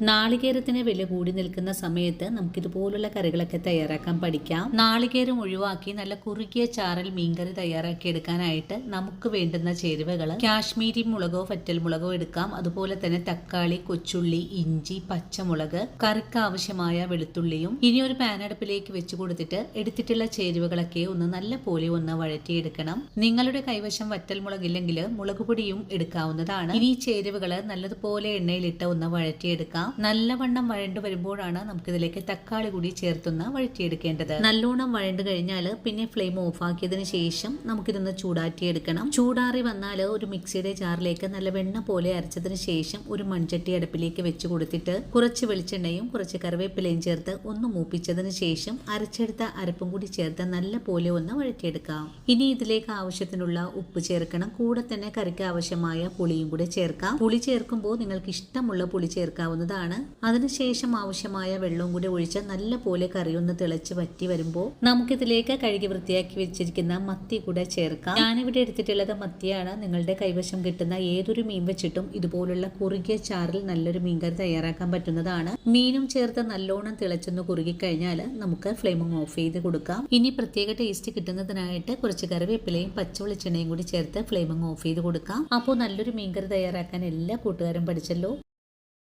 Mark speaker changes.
Speaker 1: നാളികേരത്തിന് വില കൂടി നിൽക്കുന്ന സമയത്ത് നമുക്കിതുപോലുള്ള കറികളൊക്കെ തയ്യാറാക്കാൻ പഠിക്കാം. നാളികേരം ഒഴിവാക്കി നല്ല കുറുകിയ ചാറൽ മീൻകറി തയ്യാറാക്കി എടുക്കാനായിട്ട് നമുക്ക് വേണ്ടുന്ന ചേരുവകൾ കാശ്മീരി മുളകോ വറ്റൽമുളകോ എടുക്കാം. അതുപോലെ തന്നെ തക്കാളി, കൊച്ചുള്ളി, ഇഞ്ചി, പച്ചമുളക്, കറിക്ക് ആവശ്യമായ വെളുത്തുള്ളിയും. ഇനി ഒരു പാൻ അടുപ്പിലേക്ക് വെച്ച് കൊടുത്തിട്ട് എടുത്തിട്ടുള്ള ചേരുവകളൊക്കെ നല്ല പോലെ വഴറ്റിയെടുക്കണം. നിങ്ങളുടെ കൈവശം വറ്റൽമുളക് ഇല്ലെങ്കിൽ മുളക് പൊടിയും എടുക്കാവുന്നതാണ്. ഇനി ചേരുവകൾ നല്ലതുപോലെ എണ്ണയിലിട്ട് വഴറ്റിയെടുക്കാം. നല്ലവണ്ണം വഴണ്ടു വരുമ്പോഴാണ് നമുക്കിതിലേക്ക് തക്കാളി കൂടി ചേർത്തൊന്ന് വഴറ്റിയെടുക്കേണ്ടത്. നല്ലോണം വഴണ്ടു കഴിഞ്ഞാൽ പിന്നെ ഫ്ലെയിം ഓഫ് ആക്കിയതിനു ശേഷം നമുക്കിതൊന്ന് ചൂടാറ്റിയെടുക്കണം. ചൂടാറി വന്നാൽ ഒരു മിക്സിയുടെ ജാറിലേക്ക് നല്ല വെണ്ണ പോലെ അരച്ചതിന് ശേഷം ഒരു മൺചട്ടി അടുപ്പിലേക്ക് വെച്ച് കൊടുത്തിട്ട് കുറച്ച് വെളിച്ചെണ്ണയും കുറച്ച് കറിവേപ്പിലയും ചേർത്ത് ഒന്ന് മൂപ്പിച്ചതിന് ശേഷം അരച്ചെടുത്ത അരപ്പും കൂടി ചേർത്ത് നല്ല പോലെ വഴറ്റിയെടുക്കാം. ഇനി ഇതിലേക്ക് ആവശ്യത്തിനുള്ള ഉപ്പ് ചേർക്കണം. കൂടെ തന്നെ കറിക്ക് ആവശ്യമായ പുളിയും കൂടെ ചേർക്കാം. പുളി ചേർക്കുമ്പോൾ നിങ്ങൾക്ക് ഇഷ്ടമുള്ള പുളി ചേർക്കാവുന്നതാണ്. അതിനുശേഷം ആവശ്യമായ വെള്ളവും കൂടി ഒഴിച്ച് നല്ല പോലെ കറി ഒന്ന് തിളച്ച് വറ്റി വരുമ്പോൾ നമുക്കിതിലേക്ക് കഴുകി വൃത്തിയാക്കി വെച്ചിരിക്കുന്ന മത്തി കൂടെ ചേർക്കാം. ഞാനിവിടെ എടുത്തിട്ടുള്ളത് മത്തിയാണ്. നിങ്ങളുടെ കൈവശം കിട്ടുന്ന ഏതൊരു മീൻ വെച്ചിട്ടും ഇതുപോലുള്ള കുറുകിയ ചാറിൽ നല്ലൊരു മീൻകറി തയ്യാറാക്കാൻ പറ്റുന്നതാണ്. മീനും ചേർത്ത് നല്ലോണം തിളച്ചൊന്ന് കുറുകി കഴിഞ്ഞാൽ നമുക്ക് ഫ്ലെയിം ഓഫ് ചെയ്ത് കൊടുക്കാം. ഇനി പ്രത്യേക ടേസ്റ്റ് കിട്ടുന്നതിനായിട്ട് കുറച്ച് കറിവേപ്പിലയും പച്ചവെളിച്ചെണ്ണയും കൂടി ചേർത്ത് ഫ്ലെയിം ഓഫ് ചെയ്ത് കൊടുക്കാം. അപ്പോൾ നല്ലൊരു മീൻകറി തയ്യാറാക്കാൻ എല്ലാ കൂട്ടുകാരും പഠിച്ചല്ലോ.